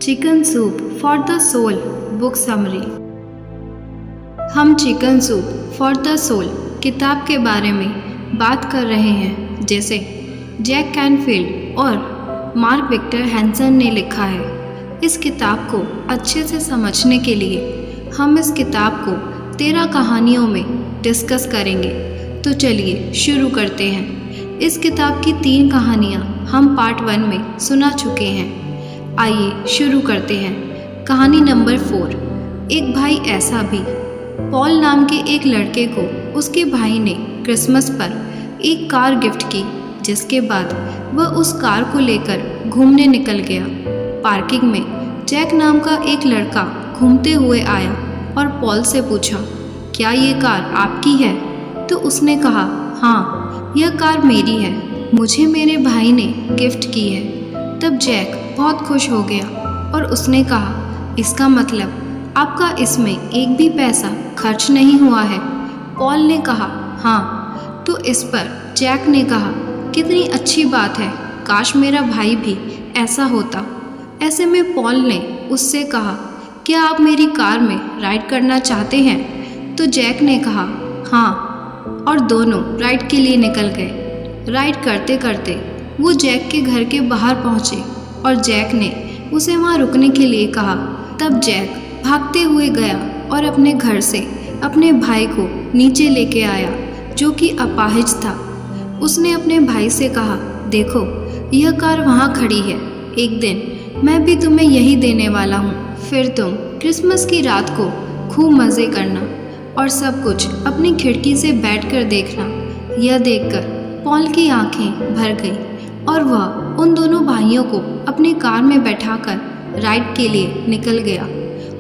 Chicken soup for the soul book summary. हम chicken soup for the soul किताब के बारे में बात कर रहे हैं, जैसे जैक कैनफील्ड और मार्क विक्टर हैंसन ने लिखा है। इस किताब को अच्छे से समझने के लिए हम इस किताब को 13 कहानियों में डिस्कस करेंगे। तो चलिए शुरू करते हैं। इस किताब की 3 कहानियाँ हम पार्ट 1 में सुना चुके हैं। आइए शुरू करते हैं। कहानी नंबर 4, एक भाई ऐसा भी। पॉल नाम के एक लड़के को उसके भाई ने क्रिसमस पर एक कार गिफ्ट की, जिसके बाद वह उस कार को लेकर घूमने निकल गया। पार्किंग में जैक नाम का एक लड़का घूमते हुए आया और पॉल से पूछा, क्या ये कार आपकी है? तो उसने कहा, हाँ, यह कार मेरी है, मुझे मेरे भाई ने गिफ्ट की है। तब जैक बहुत खुश हो गया और उसने कहा, इसका मतलब आपका इसमें एक भी पैसा खर्च नहीं हुआ है? पॉल ने कहा, हाँ। तो इस पर जैक ने कहा, कितनी अच्छी बात है, काश मेरा भाई भी ऐसा होता। ऐसे में पॉल ने उससे कहा, क्या आप मेरी कार में राइड करना चाहते हैं? तो जैक ने कहा, हाँ, और दोनों राइड के लिए निकल गए। राइड करते करते वो जैक के घर के बाहर पहुँचे और जैक ने उसे वहाँ रुकने के लिए कहा। तब जैक भागते हुए गया और अपने घर से अपने भाई को नीचे लेके आया, जो कि अपाहिज था। उसने अपने भाई से कहा, देखो, यह कार वहाँ खड़ी है, एक दिन मैं भी तुम्हें यही देने वाला हूँ, फिर तुम क्रिसमस की रात को खूब मज़े करना और सब कुछ अपनी खिड़की से बैठकर देखना। यह देखकर पॉल की आंखें भर गईं और वह उन दोनों भाइयों को अपनी कार में बैठाकर राइड के लिए निकल गया।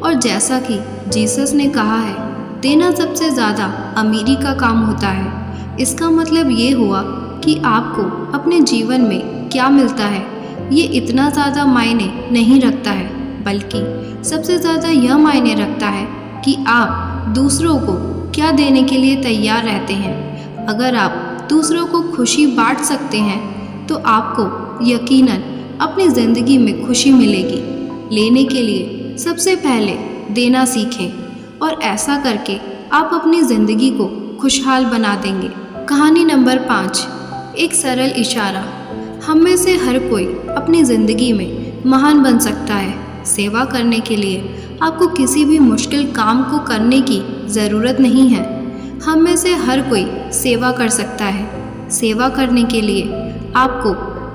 और जैसा कि जीसस ने कहा है, देना सबसे ज़्यादा अमीरी का काम होता है। इसका मतलब ये हुआ कि आपको अपने जीवन में क्या मिलता है ये इतना ज़्यादा मायने नहीं रखता है, बल्कि सबसे ज़्यादा यह मायने रखता है कि आप दूसरों को क्या देने के लिए तैयार रहते हैं। अगर आप दूसरों को खुशी बांट सकते हैं तो आपको यकीनन अपनी ज़िंदगी में खुशी मिलेगी। लेने के लिए सबसे पहले देना सीखें और ऐसा करके आप अपनी ज़िंदगी को खुशहाल बना देंगे। कहानी नंबर 5, एक सरल इशारा। हम में से हर कोई अपनी ज़िंदगी में महान बन सकता है। सेवा करने के लिए आपको किसी भी मुश्किल काम को करने की ज़रूरत नहीं है। हम में से हर कोई सेवा कर सकता है। सेवा करने के लिए आपको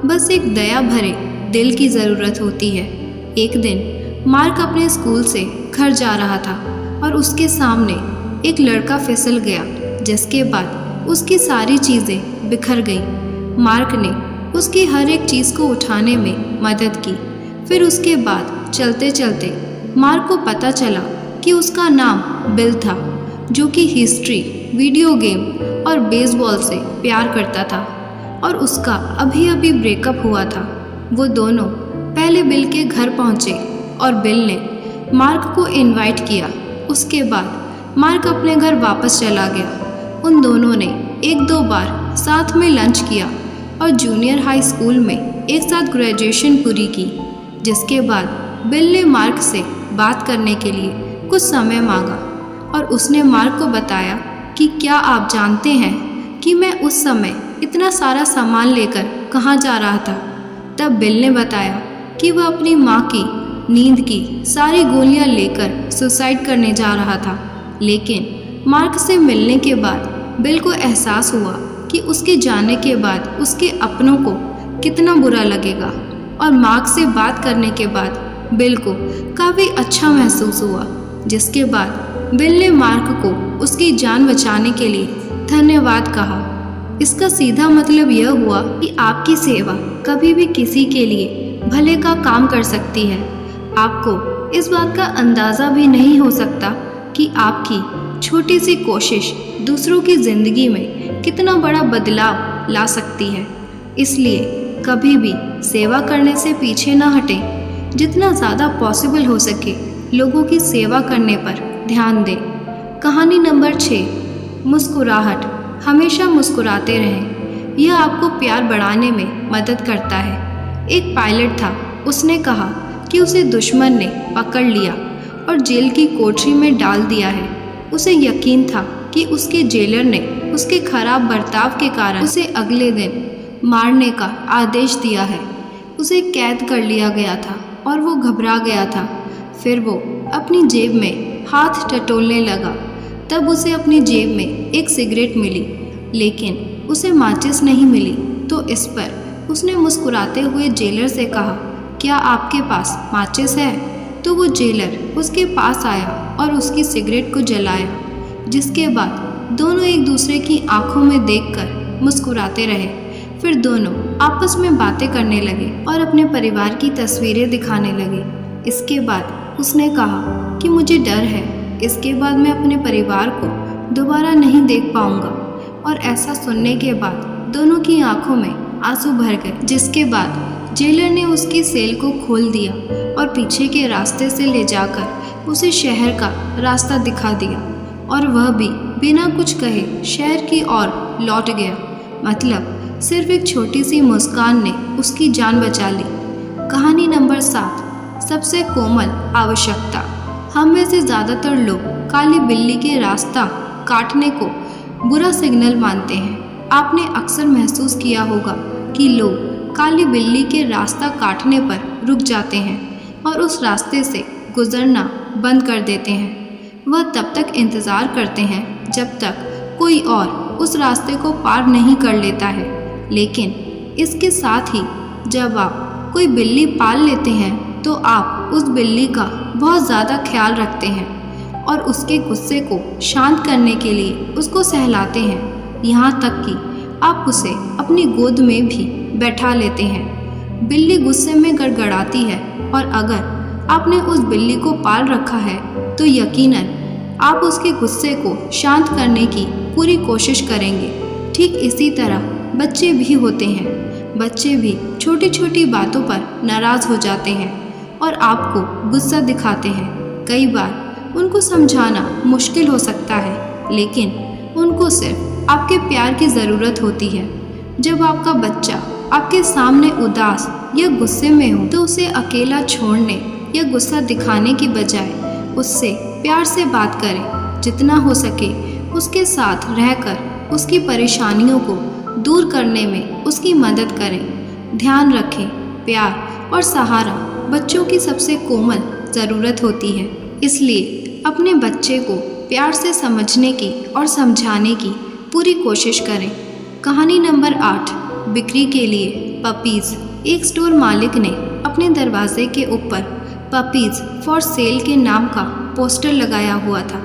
बस एक दया भरे दिल की ज़रूरत होती है। एक दिन मार्क अपने स्कूल से घर जा रहा था और उसके सामने एक लड़का फिसल गया, जिसके बाद उसकी सारी चीज़ें बिखर गईं। मार्क ने उसकी हर एक चीज़ को उठाने में मदद की। फिर उसके बाद चलते चलते मार्क को पता चला कि उसका नाम बिल था, जो कि हिस्ट्री, वीडियो गेम और बेसबॉल से प्यार करता था और उसका अभी अभी ब्रेकअप हुआ था। वो दोनों पहले बिल के घर पहुंचे और बिल ने मार्क को इनवाइट किया। उसके बाद मार्क अपने घर वापस चला गया। उन दोनों ने 1-2 बार साथ में लंच किया और जूनियर हाई स्कूल में एक साथ ग्रेजुएशन पूरी की। जिसके बाद बिल ने मार्क से बात करने के लिए कुछ समय मांगा और उसने मार्क को बताया कि क्या आप जानते हैं कि मैं उस समय इतना सारा सामान लेकर कहाँ जा रहा था? तब बिल ने बताया कि वह अपनी माँ की नींद की सारी गोलियाँ लेकर सुसाइड करने जा रहा था। लेकिन मार्क से मिलने के बाद बिल को एहसास हुआ कि उसके जाने के बाद उसके अपनों को कितना बुरा लगेगा। और मार्क से बात करने के बाद बिल को काफ़ी अच्छा महसूस हुआ। जिसके बाद बिल ने मार्क को उसकी जान बचाने के लिए धन्यवाद कहा। इसका सीधा मतलब यह हुआ कि आपकी सेवा कभी भी किसी के लिए भले का काम कर सकती है। आपको इस बात का अंदाज़ा भी नहीं हो सकता कि आपकी छोटी सी कोशिश दूसरों की ज़िंदगी में कितना बड़ा बदलाव ला सकती है। इसलिए कभी भी सेवा करने से पीछे ना हटें। जितना ज़्यादा पॉसिबल हो सके लोगों की सेवा करने पर ध्यान दें। कहानी नंबर 6, मुस्कुराहट। हमेशा मुस्कुराते रहें, यह आपको प्यार बढ़ाने में मदद करता है। एक पायलट था, उसने कहा, कि उसे दुश्मन ने पकड़ लिया और जेल की कोठरी में डाल दिया है। उसे यकीन था कि उसके जेलर ने उसके खराब बर्ताव के कारण उसे अगले दिन मारने का आदेश दिया है। उसे कैद कर लिया गया था और वो घबरा गया था। फिर वो अपनी जेब में हाथ टटोलने लगा। तब उसे अपनी जेब में एक सिगरेट मिली, लेकिन उसे माचिस नहीं मिली। तो इस पर उसने मुस्कुराते हुए जेलर से कहा, क्या आपके पास माचिस है? तो वो जेलर उसके पास आया और उसकी सिगरेट को जलाया, जिसके बाद दोनों एक दूसरे की आंखों में देखकर मुस्कुराते रहे। फिर दोनों आपस में बातें करने लगे और अपने परिवार की तस्वीरें दिखाने लगे। इसके बाद उसने कहा कि मुझे डर है, इसके बाद मैं अपने परिवार को दोबारा नहीं देख पाऊंगा। और ऐसा सुनने के बाद दोनों की आंखों में आंसू भर गए, जिसके बाद जेलर ने उसकी सेल को खोल दिया और पीछे के रास्ते से ले जाकर उसे शहर का रास्ता दिखा दिया और वह भी बिना कुछ कहे शहर की ओर लौट गया। मतलब सिर्फ एक छोटी सी मुस्कान ने उसकी जान बचा ली। कहानी नंबर 7, सबसे कोमल आवश्यकता। हम में से ज़्यादातर लोग काली बिल्ली के रास्ता काटने को बुरा सिग्नल मानते हैं। आपने अक्सर महसूस किया होगा कि लोग काली बिल्ली के रास्ता काटने पर रुक जाते हैं और उस रास्ते से गुजरना बंद कर देते हैं। वह तब तक इंतज़ार करते हैं जब तक कोई और उस रास्ते को पार नहीं कर लेता है। लेकिन इसके साथ ही जब आप कोई बिल्ली पाल लेते हैं तो आप उस बिल्ली का बहुत ज़्यादा ख्याल रखते हैं और उसके गुस्से को शांत करने के लिए उसको सहलाते हैं। यहाँ तक कि आप उसे अपनी गोद में भी बैठा लेते हैं। बिल्ली गुस्से में गड़गड़ाती है और अगर आपने उस बिल्ली को पाल रखा है तो यकीनन आप उसके गुस्से को शांत करने की पूरी कोशिश करेंगे। ठीक इसी तरह बच्चे भी होते हैं। बच्चे भी छोटी छोटी बातों पर नाराज़ हो जाते हैं और आपको गुस्सा दिखाते हैं। कई बार उनको समझाना मुश्किल हो सकता है, लेकिन उनको सिर्फ आपके प्यार की ज़रूरत होती है। जब आपका बच्चा आपके सामने उदास या गुस्से में हो तो उसे अकेला छोड़ने या गुस्सा दिखाने की बजाय उससे प्यार से बात करें। जितना हो सके उसके साथ रहकर उसकी परेशानियों को दूर करने में उसकी मदद करें। ध्यान रखें, प्यार और सहारा बच्चों की सबसे कोमल ज़रूरत होती है। इसलिए अपने बच्चे को प्यार से समझने की और समझाने की पूरी कोशिश करें। कहानी नंबर 8, बिक्री के लिए पपीज़। एक स्टोर मालिक ने अपने दरवाजे के ऊपर पपीज़ फॉर सेल के नाम का पोस्टर लगाया हुआ था।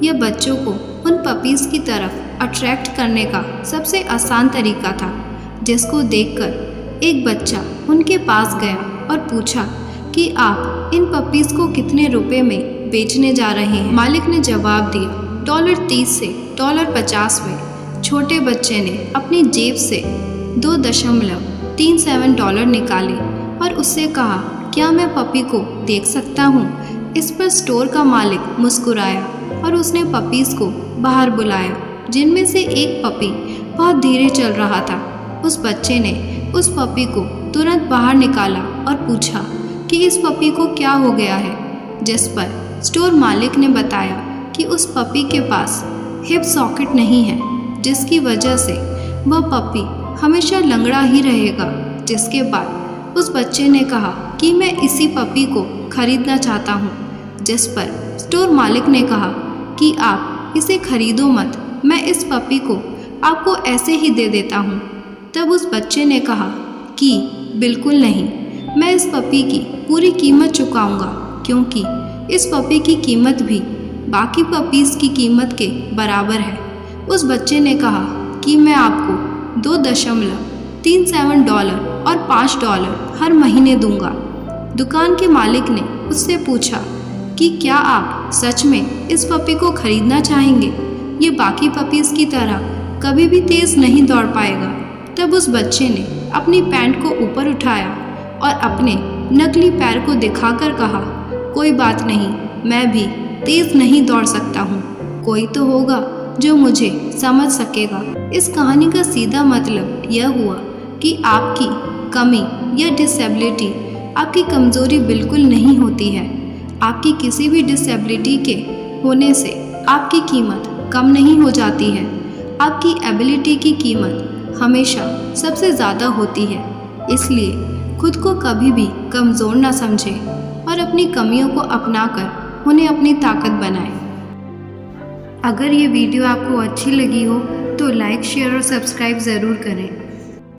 यह बच्चों को उन पपीज़ की तरफ अट्रैक्ट करने का सबसे आसान तरीका था, जिसको देखकर एक बच्चा उनके पास गया और पूछा कि आप इन पपीज़ को कितने रुपए में बेचने जा रहे हैं। मालिक ने जवाब दिया, $30 से $50 में। छोटे बच्चे ने अपनी जेब से $2.37 निकाले और उससे कहा, क्या मैं पपी को देख सकता हूँ? इस पर स्टोर का मालिक मुस्कुराया और उसने पपीज़ को बाहर बुलाया, जिनमें से एक पपी बहुत धीरे चल रहा था। उस बच्चे ने उस पपी को तुरंत बाहर निकाला और पूछा कि इस पपी को क्या हो गया है, जिस पर स्टोर मालिक ने बताया कि उस पपी के पास हिप सॉकेट नहीं है, जिसकी वजह से वह पपी हमेशा लंगड़ा ही रहेगा। जिसके बाद उस बच्चे ने कहा कि मैं इसी पपी को खरीदना चाहता हूँ, जिस पर स्टोर मालिक ने कहा कि आप इसे खरीदो मत, मैं इस पपी को आपको ऐसे ही दे देता हूँ। तब उस बच्चे ने कहा कि बिल्कुल नहीं, मैं इस पपी की पूरी कीमत चुकाऊंगा, क्योंकि इस पपी की कीमत भी बाकी पपीज़ की कीमत के बराबर है। उस बच्चे ने कहा कि मैं आपको $2.37 और $5 हर महीने दूंगा। दुकान के मालिक ने उससे पूछा कि क्या आप सच में इस पपी को खरीदना चाहेंगे? ये बाकी पपीज़ की तरह कभी भी तेज़ नहीं दौड़ पाएगा। तब उस बच्चे ने अपनी पैंट को ऊपर उठाया और अपने नकली पैर को दिखाकर कहा, कोई बात नहीं, मैं भी तेज़ नहीं दौड़ सकता हूँ, कोई तो होगा जो मुझे समझ सकेगा। इस कहानी का सीधा मतलब यह हुआ कि आपकी कमी या डिसेबिलिटी आपकी कमज़ोरी बिल्कुल नहीं होती है। आपकी किसी भी डिसेबिलिटी के होने से आपकी कीमत कम नहीं हो जाती है। आपकी एबिलिटी की कीमत हमेशा सबसे ज़्यादा होती है। इसलिए खुद को कभी भी कमज़ोर ना समझें और अपनी कमियों को अपनाकर उन्हें अपनी ताकत बनाएं। अगर ये वीडियो आपको अच्छी लगी हो तो लाइक, शेयर और सब्सक्राइब ज़रूर करें।